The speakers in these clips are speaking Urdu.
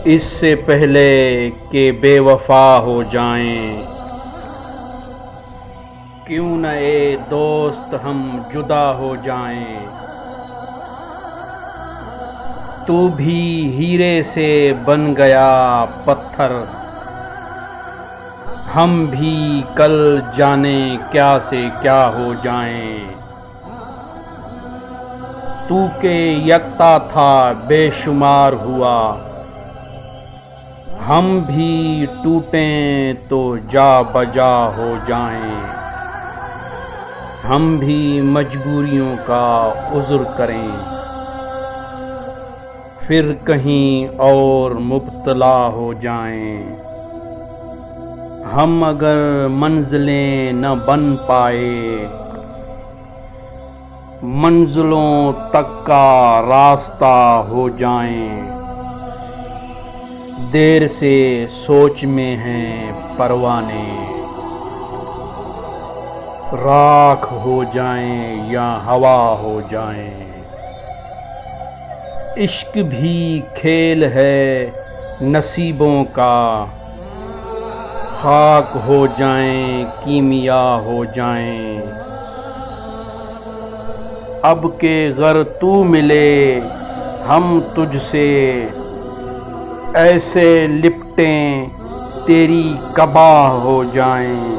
اس سے پہلے کہ بے وفا ہو جائیں، کیوں نہ اے دوست ہم جدا ہو جائیں۔ تو بھی ہیرے سے بن گیا پتھر، ہم بھی کل جانے کیا سے کیا ہو جائیں۔ تو کہ یکتا تھا بے شمار ہوا، ہم بھی ٹوٹیں تو جا بجا ہو جائیں۔ ہم بھی مجبوریوں کا عذر کریں، پھر کہیں اور مبتلا ہو جائیں۔ ہم اگر منزلیں نہ بن پائے، منزلوں تک کا راستہ ہو جائیں۔ دیر سے سوچ میں ہیں پروانے، راکھ ہو جائیں یا ہوا ہو جائیں۔ عشق بھی کھیل ہے نصیبوں کا، خاک ہو جائیں کیمیا ہو جائیں۔ اب کہ گر تو ملے ہم تجھ سے، ایسے لپٹیں تیری قبا ہو جائیں۔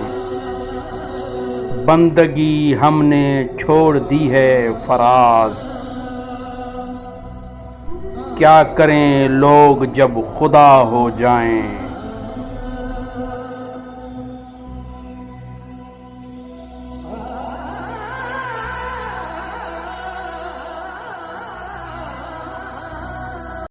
بندگی ہم نے چھوڑ دی ہے فراز، کیا کریں لوگ جب خدا ہو جائیں۔